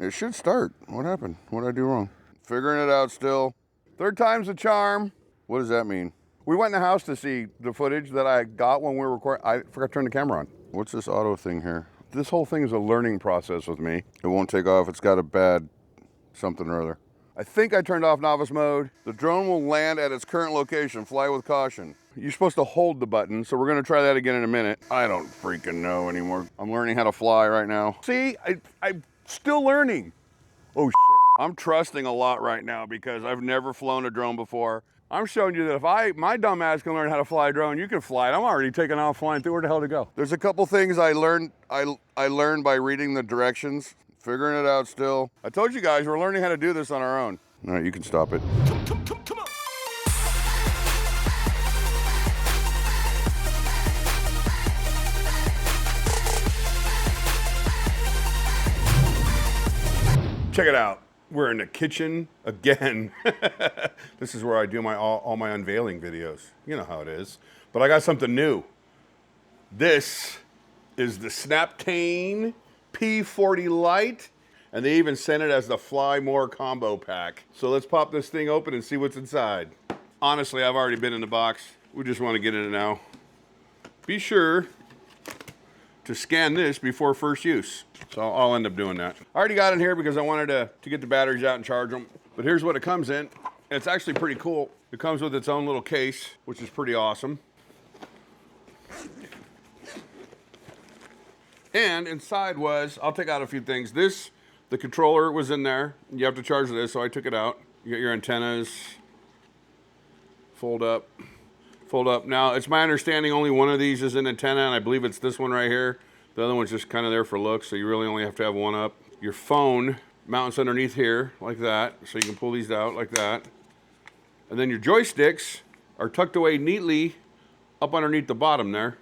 It should start. What happened? What did I do wrong? Figuring it out still. Third time's a charm. What does that mean? We went in the house to see the footage that I got when we were recording. I forgot to turn the camera on. What's this auto thing here? This whole thing is a learning process with me. It won't take off. It's got a bad something or other. I think I turned off novice mode. The drone will land at its current location. Fly with caution. You're supposed to hold the button, so we're gonna try that again in a minute. I don't freaking know anymore. I'm learning how to fly right now. See, I'm still learning. Oh shit. I'm trusting a lot right now because I've never flown a drone before. I'm showing you that if my dumb ass can learn how to fly a drone, you can fly it. I'm already taking off flying through. Where the hell to go? There's a couple things I learned by reading the directions, figuring it out still. I told you guys we're learning how to do this on our own. All right, you can stop it. Come on. Check it out. We're in the kitchen again. This is where I do all my unveiling videos. You know how it is. But I got something new. This is the Snaptain P40 Lite, and they even sent it as the Fly More combo pack. So let's pop this thing open and see what's inside. Honestly, I've already been in the box. We just want to get in it now. Be sure to scan this before first use. So I'll end up doing that. I already got in here because I wanted to get the batteries out and charge them. But here's what it comes in. It's actually pretty cool. It comes with its own little case, which is pretty awesome. And inside was, I'll take out a few things. The controller was in there. You have to charge this, so I took it out. You got your antennas. Fold up. Fold up. Now, it's my understanding only one of these is an antenna, and I believe it's this one right here. The other one's just kind of there for looks, so you really only have to have one up. Your phone mounts underneath here, like that, so you can pull these out like that. And then your joysticks are tucked away neatly up underneath the bottom there.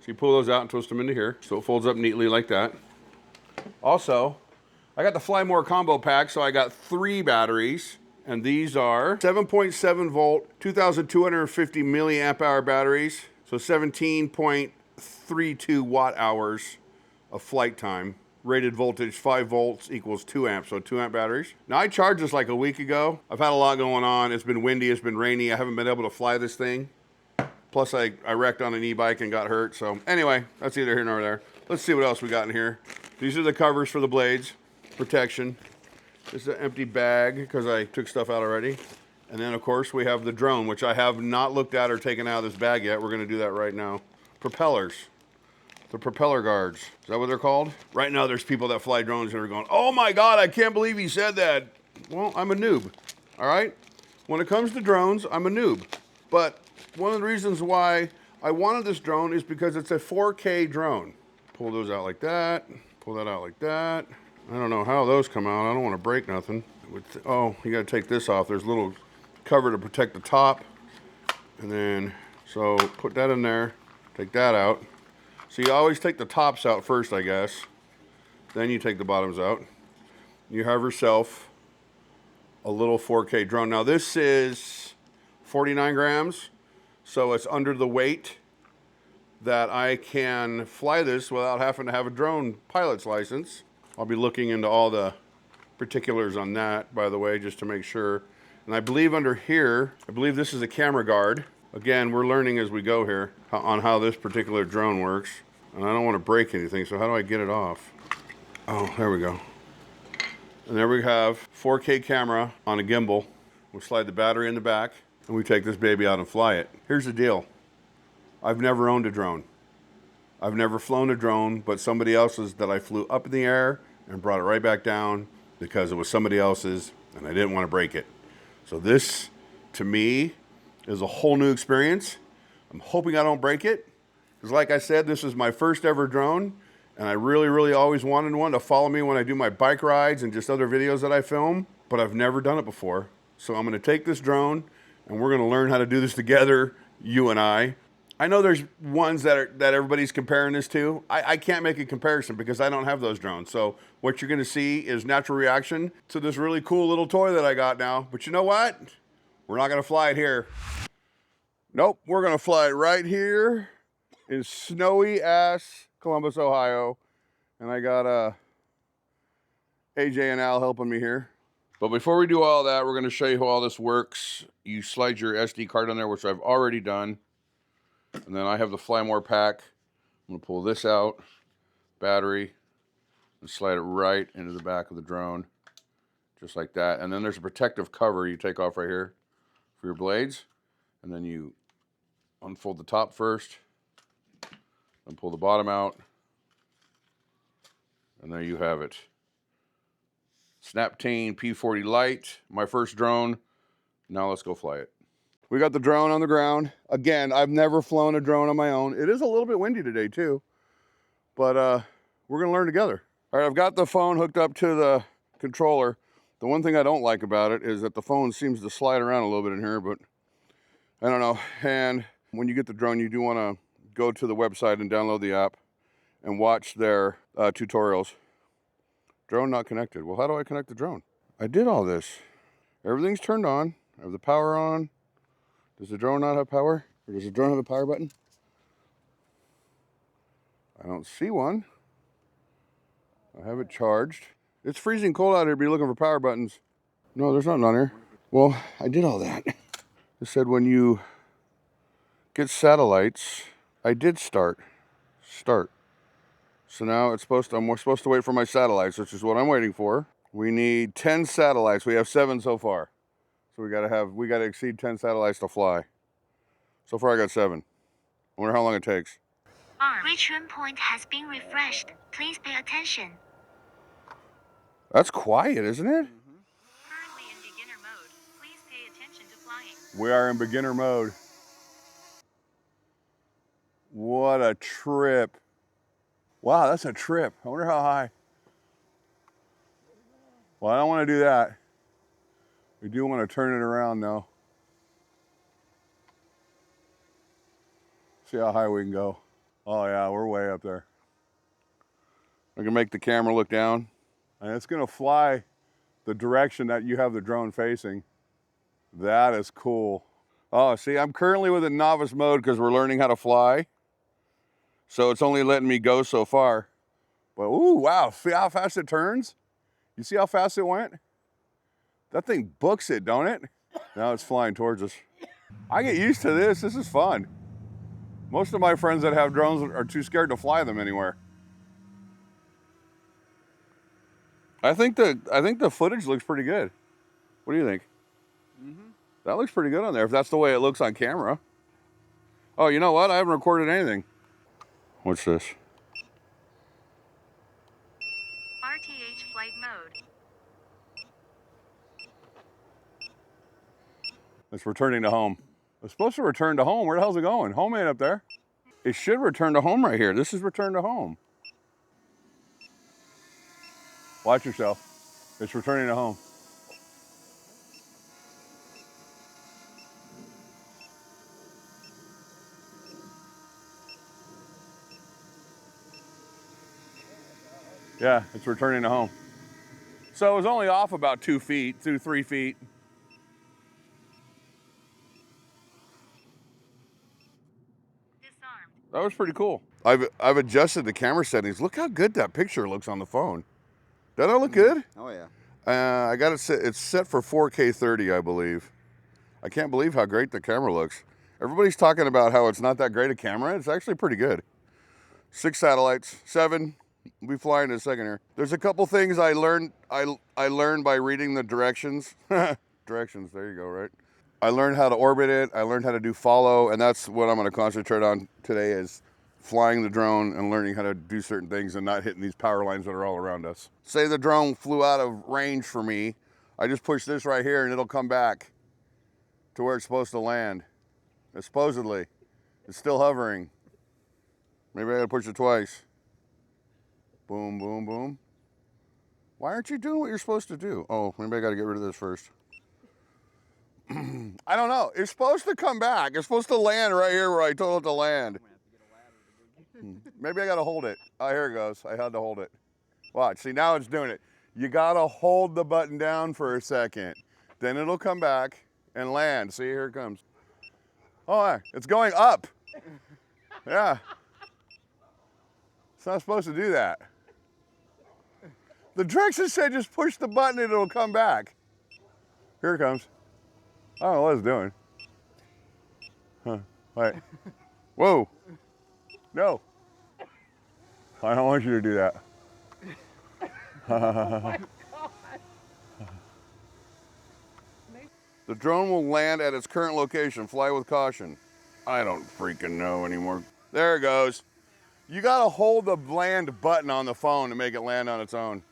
So you pull those out and twist them into here, so it folds up neatly like that. Also, I got the Fly More combo pack, so I got 3 batteries. And these are 7.7 volt, 2,250 milliamp hour batteries. So 17.32 watt hours of flight time. Rated voltage 5 volts equals 2 amps, so 2 amp batteries. Now I charged this like a week ago. I've had a lot going on. It's been windy, it's been rainy. I haven't been able to fly this thing. Plus I wrecked on an e-bike and got hurt. So anyway, that's either here nor there. Let's see what else we got in here. These are the covers for the blades, protection. This is an empty bag because I took stuff out already. And then of course we have the drone, which I have not looked at or taken out of this bag yet. We're gonna do that right now. Propellers, the propeller guards. Is that what they're called? Right now there's people that fly drones and are going, oh my God, I can't believe he said that. Well, I'm a noob, all right? When it comes to drones, I'm a noob. But one of the reasons why I wanted this drone is because it's a 4K drone. Pull those out like that, pull that out like that. I don't know how those come out. I don't want to break nothing. Oh, you got to take this off. There's a little cover to protect the top. And then, so put that in there, take that out. So you always take the tops out first, I guess. Then you take the bottoms out. You have yourself a little 4K drone. Now this is 49 grams, so it's under the weight that I can fly this without having to have a drone pilot's license. I'll be looking into all the particulars on that, by the way, just to make sure. And I believe under here, I believe this is a camera guard. Again, we're learning as we go here on how this particular drone works. And I don't want to break anything, so how do I get it off? Oh, there we go. And there we have 4K camera on a gimbal. We'll slide the battery in the back, and we take this baby out and fly it. Here's the deal. I've never owned a drone. I've never flown a drone, but somebody else's that I flew up in the air and brought it right back down because it was somebody else's and I didn't want to break it. So this, to me, is a whole new experience. I'm hoping I don't break it because like I said, this is my first ever drone and I really, really always wanted one to follow me when I do my bike rides and just other videos that I film, but I've never done it before. So I'm going to take this drone and we're going to learn how to do this together, you and I. I know there's ones that everybody's comparing this to. I can't make a comparison because I don't have those drones. So what you're gonna see is natural reaction to this really cool little toy that I got now. But you know what? We're not gonna fly it here. Nope, we're gonna fly it right here in snowy ass Columbus, Ohio. And I got AJ and Al helping me here. But before we do all that, we're going to show you how all this works. You slide your SD card on there, which I've already done. And then I have the Fly More pack. I'm going to pull this out, battery, and slide it right into the back of the drone. Just like that. And then there's a protective cover you take off right here for your blades. And then you unfold the top first. And pull the bottom out. And there you have it. Snaptain P40 Lite, my first drone. Now let's go fly it. We got the drone on the ground. Again, I've never flown a drone on my own. It is a little bit windy today too, but we're gonna learn together. All right, I've got the phone hooked up to the controller. The one thing I don't like about it is that the phone seems to slide around a little bit in here, but I don't know. And when you get the drone, you do wanna go to the website and download the app and watch their tutorials. Drone not connected. Well, how do I connect the drone? I did all this. Everything's turned on. I have the power on. Does the drone not have power? Or does the drone have a power button? I don't see one. I have it charged. It's freezing cold out here to be looking for power buttons. No, there's nothing on here. Well, I did all that. It said when you get satellites, I did start. So now I'm supposed to wait for my satellites, which is what I'm waiting for. We need 10 satellites. We have 7 so far. So we gotta exceed 10 satellites to fly. So far I got 7. I wonder how long it takes. Return point has been refreshed. Please pay attention. That's quiet, isn't it? Currently in beginner mode. Please pay attention to flying. We are in beginner mode. What a trip. Wow, that's a trip. I wonder how high. Well, I don't want to do that. We do want to turn it around though. See how high we can go. Oh yeah, we're way up there. I can make the camera look down. And it's gonna fly the direction that you have the drone facing. That is cool. Oh, see, I'm currently within novice mode because we're learning how to fly. So it's only letting me go so far. But ooh, wow, see how fast it turns? You see how fast it went? That thing books it, don't it? Now it's flying towards us. I get used to this. This is fun. Most of my friends that have drones are too scared to fly them anywhere. I think the footage looks pretty good. What do you think? That looks pretty good on there, if that's the way it looks on camera. Oh, you know what? I haven't recorded anything. What's this? RTH flight mode. It's returning to home. It's supposed to return to home. Where the hell's it going? Home ain't up there. It should return to home right here. This is return to home. Watch yourself. It's returning to home. Yeah, it's returning to home. So it was only off about 2 feet, 3 feet. Disarmed. That was pretty cool. I've adjusted the camera settings. Look how good that picture looks on the phone. Doesn't that look good? Oh yeah. I got it set. It's set for 4K 30, I believe. I can't believe how great the camera looks. Everybody's talking about how it's not that great a camera. It's actually pretty good. 6 satellites, 7. We'll be flying in a second here. There's a couple things I learned. I learned by reading the directions. Directions. There you go. Right. I learned how to orbit it. I learned how to do follow, and that's what I'm going to concentrate on today is flying the drone and learning how to do certain things and not hitting these power lines that are all around us. Say the drone flew out of range for me. I just push this right here and it'll come back to where it's supposed to land. Supposedly. It's still hovering. Maybe I gotta push it twice. Boom, boom, boom. Why aren't you doing what you're supposed to do? Oh, maybe I gotta get rid of this first. I don't know. It's supposed to come back. It's supposed to land right here where I told it to land. Maybe I gotta hold it. Oh, here it goes. I had to hold it. Watch, see now it's doing it. You gotta hold the button down for a second. Then it'll come back and land. See, here it comes. Oh, it's going up. Yeah. It's not supposed to do that. The directions said just push the button and it'll come back. Here it comes. I don't know what it's doing. Huh, wait. Whoa. No. I don't want you to do that. The drone will land at its current location. Fly with caution. I don't freaking know anymore. There it goes. You gotta hold the land button on the phone to make it land on its own.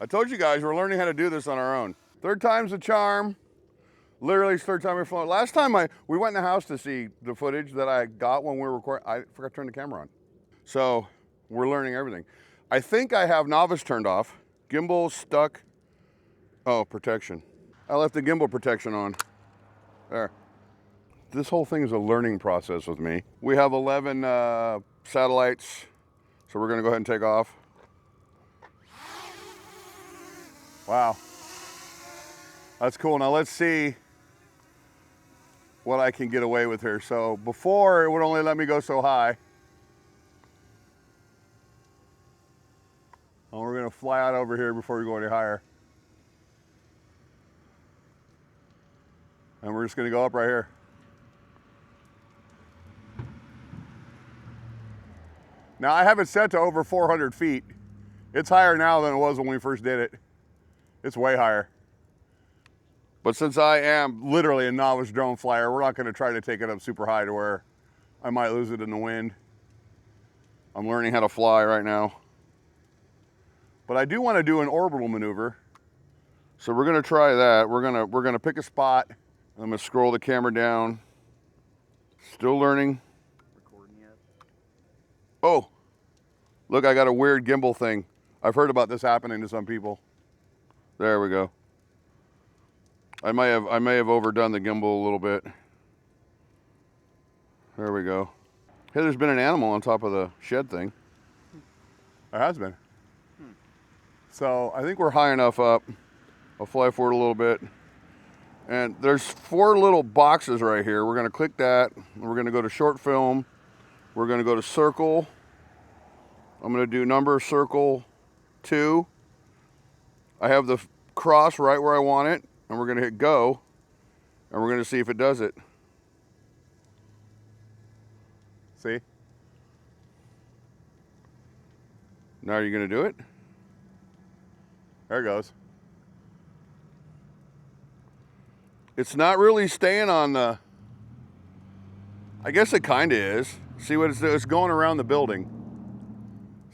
I told you guys we're learning how to do this on our own. Third time's the charm. Literally, it's third time we're flying. Last time we went in the house to see the footage that I got when we were recording. I forgot to turn the camera on. So we're learning everything. I think I have novice turned off. Gimbal stuck. Oh, protection. I left the gimbal protection on. There. This whole thing is a learning process with me. We have 11 satellites, so we're gonna go ahead and take off. Wow. That's cool. Now let's see what I can get away with here. So before, it would only let me go so high. And we're gonna fly out over here before we go any higher. And we're just gonna go up right here. Now I have it set to over 400 feet. It's higher now than it was when we first did it. It's way higher. But since I am literally a novice drone flyer, we're not gonna try to take it up super high to where I might lose it in the wind. I'm learning how to fly right now. But I do wanna do an orbital maneuver. So we're gonna try that. We're gonna pick a spot. I'm gonna scroll the camera down. Still learning. Recording yet? Oh, look, I got a weird gimbal thing. I've heard about this happening to some people. There we go. I may have overdone the gimbal a little bit. There we go. Hey, there's been an animal on top of the shed thing. There has been. So I think we're high enough up. I'll fly forward a little bit. And there's 4 little boxes right here. We're gonna click that. We're gonna go to short film. We're gonna go to circle. I'm gonna do number circle 2. I have the cross right where I want it, and we're gonna hit go, and we're gonna see if it does it. See? Now are you gonna do it? There it goes. It's not really staying on the, I guess it kinda is. See what it's going around the building.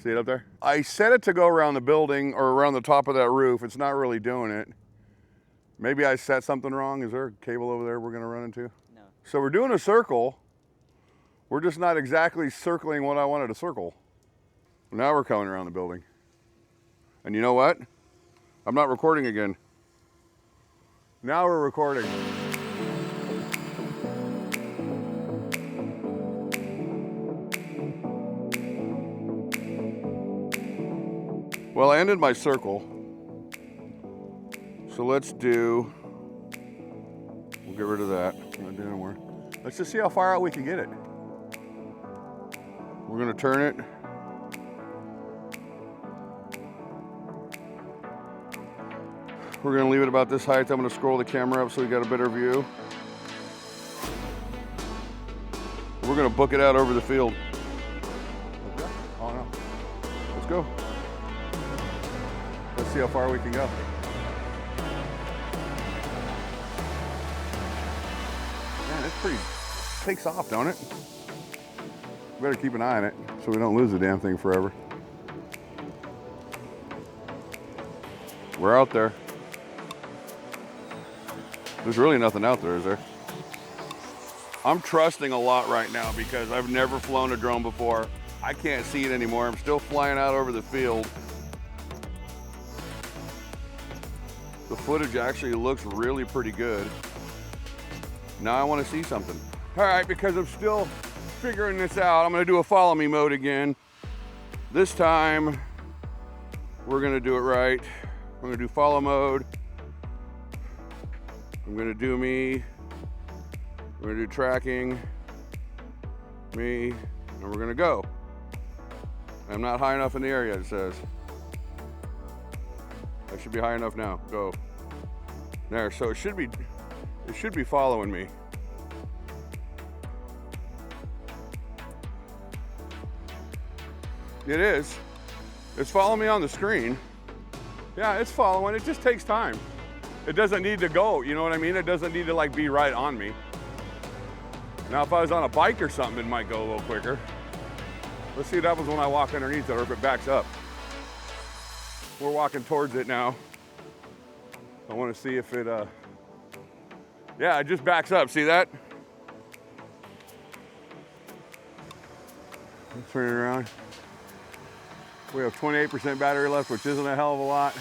See it up there? I set it to go around the building or around the top of that roof. It's not really doing it. Maybe I set something wrong. Is there a cable over there we're gonna run into? No. So we're doing a circle. We're just not exactly circling what I wanted to circle. Now we're coming around the building. And you know what? I'm not recording again. Now we're recording. Well, I ended my circle. So let's do, we'll get rid of that. Not doing anymore. Let's just see how far out we can get it. We're gonna turn it. We're gonna leave it about this height. I'm gonna scroll the camera up so we got a better view. We're gonna book it out over the field. Oh no. Let's go. Let's see how far we can go. Man, it's pretty, takes off, don't it? We better keep an eye on it so we don't lose the damn thing forever. We're out there. There's really nothing out there, is there? I'm trusting a lot right now because I've never flown a drone before. I can't see it anymore. I'm still flying out over the field. The footage actually looks really pretty good. Now I want to see something. All right, because I'm still figuring this out, I'm gonna do a follow me mode again. This time, we're gonna do it right. I'm gonna do follow mode. I'm gonna do me. We're gonna do tracking, me, and we're gonna go. I'm not high enough in the area, it says. That should be high enough now. Go. There, so it should be following me. It is. It's following me on the screen. Yeah, it's following. It just takes time. It doesn't need to go, you know what I mean? It doesn't need to like be right on me. Now, if I was on a bike or something, it might go a little quicker. Let's see what happens when I walk underneath it or if it backs up. We're walking towards it now. I want to see if it, yeah, it just backs up. See that? Let's turn it around. We have 28% battery left, which isn't a hell of a lot.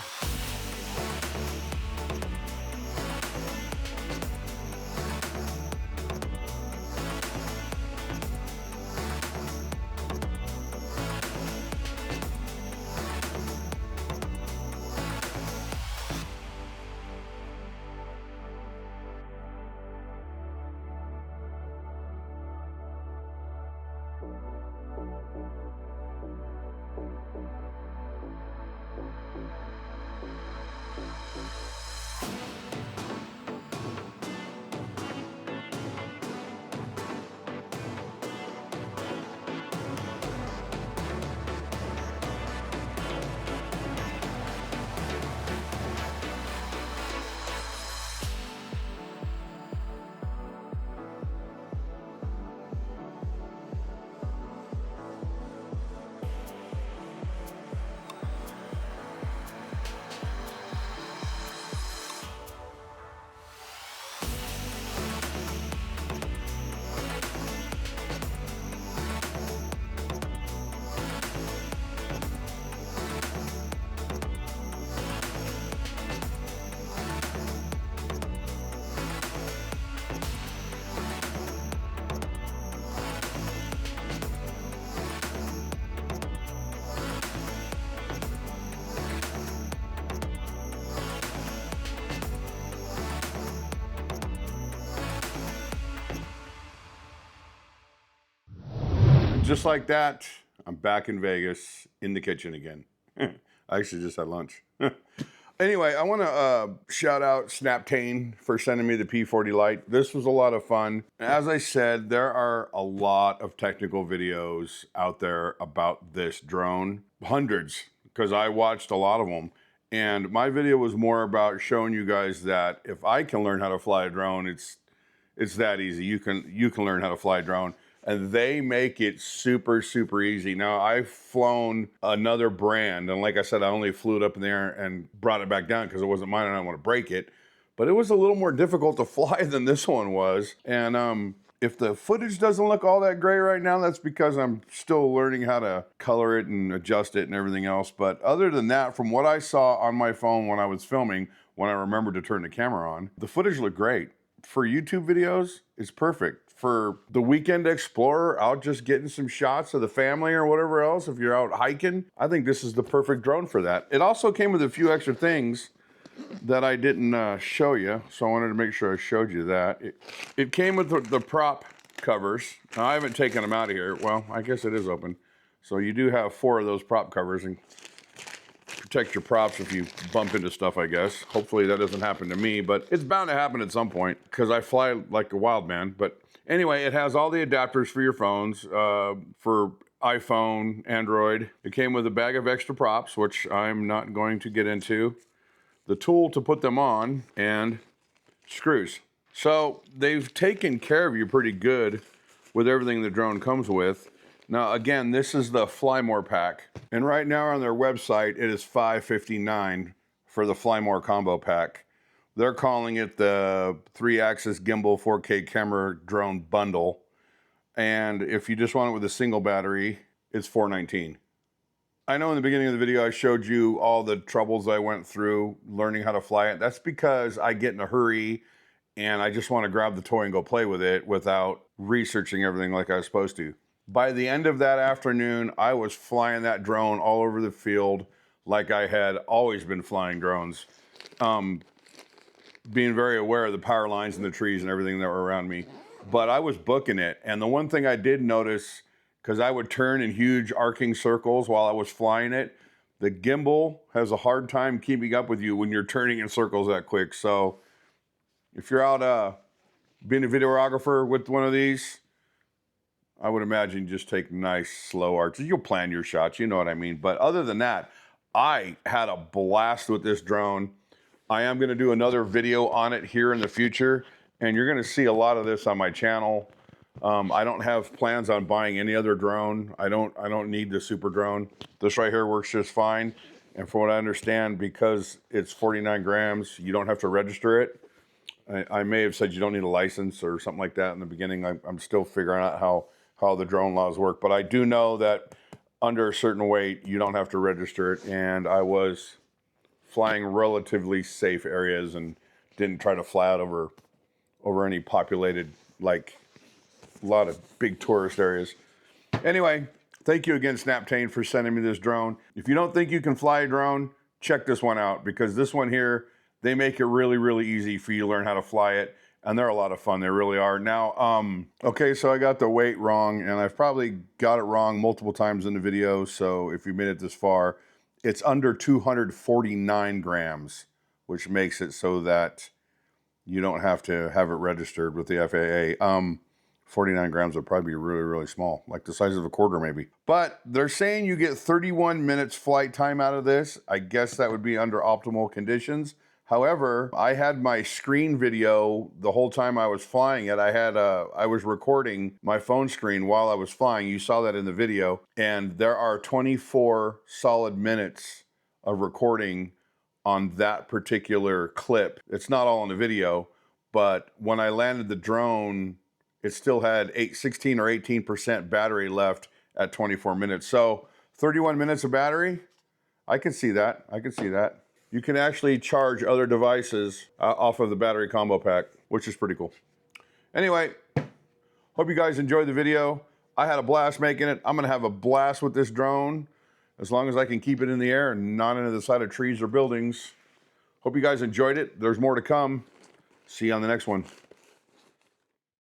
Just like that, I'm back in Vegas in the kitchen again. I actually just had lunch. Anyway, I want to shout out Snaptain for sending me the P40 Lite. This was a lot of fun. As I said, there are a lot of technical videos out there about this drone. Hundreds, because I watched a lot of them. And my video was more about showing you guys that if I can learn how to fly a drone, it's that easy. You can learn how to fly a drone. And they make it super, super easy. Now, I've flown another brand, and like I said, I only flew it up in the air and brought it back down because it wasn't mine and I didn't want to break it. But it was a little more difficult to fly than this one was. And if the footage doesn't look all that great right now, that's because I'm still learning how to color it and adjust it and everything else. But other than that, from what I saw on my phone when I was filming, when I remembered to turn the camera on, the footage looked great. For YouTube videos, it's perfect. For the weekend explorer, out just getting some shots of the family or whatever else, if you're out hiking, I think this is the perfect drone for that. It also came with a few extra things that I didn't show you, so I wanted to make sure I showed you that. It came with the prop covers. Now, I haven't taken them out of here. Well, I guess it is open. So you do have 4 of those prop covers and protect your props if you bump into stuff, I guess. Hopefully that doesn't happen to me, but it's bound to happen at some point because I fly like a wild man. But anyway, it has all the adapters for your phones, for iPhone, Android. It came with a bag of extra props, which I'm not going to get into. The tool to put them on, and screws. So they've taken care of you pretty good with everything the drone comes with. Now, again, this is the Fly More pack. And right now on their website, it is $559 for the Fly More combo pack. They're calling it the 3-axis gimbal 4K camera drone bundle. And if you just want it with a single battery, it's $419. I know in the beginning of the video, I showed you all the troubles I went through learning how to fly it. That's because I get in a hurry and I just want to grab the toy and go play with it without researching everything like I was supposed to. By the end of that afternoon, I was flying that drone all over the field like I had always been flying drones. Being very aware of the power lines and the trees and everything that were around me. But I was booking it. And the one thing I did notice, because I would turn in huge arcing circles while I was flying it, the gimbal has a hard time keeping up with you when you're turning in circles that quick. So if you're out being a videographer with one of these, I would imagine just take nice slow arcs. You'll plan your shots, you know what I mean. But other than that, I had a blast with this drone. I am going to do another video on it here in the future, and you're going to see a lot of this on my channel. I don't have plans on buying any other drone. I don't need the super drone. This right here works just fine. And from what I understand, because it's 49 grams, you don't have to register it. I may have said you don't need a license or something like that in the beginning. I'm still figuring out how the drone laws work. But I do know that under a certain weight, you don't have to register it. And I was flying relatively safe areas and didn't try to fly out over any populated, like a lot of big tourist areas. Anyway, thank you again, Snaptain, for sending me this drone. If you don't think you can fly a drone, check this one out, because this one here, they make it really, really easy for you to learn how to fly it. And they're a lot of fun. They really are. Now, okay, so I got the weight wrong, and I've probably got it wrong multiple times in the video. So if you made it this far, it's under 249 grams, which makes it so that you don't have to have it registered with the FAA. 49 grams would probably be really, really small, like the size of a quarter maybe. But they're saying you get 31 minutes flight time out of this. I guess that would be under optimal conditions. However, I had my screen video the whole time I was flying it. I was recording my phone screen while I was flying. You saw that in the video. And there are 24 solid minutes of recording on that particular clip. It's not all in the video, but when I landed the drone, it still had 16 or 18% battery left at 24 minutes. So 31 minutes of battery, I can see that. I can see that. You can actually charge other devices off of the battery combo pack, which is pretty cool. Anyway, hope you guys enjoyed the video. I had a blast making it. I'm gonna have a blast with this drone as long as I can keep it in the air and not into the side of trees or buildings. Hope you guys enjoyed it. There's more to come. See you on the next one.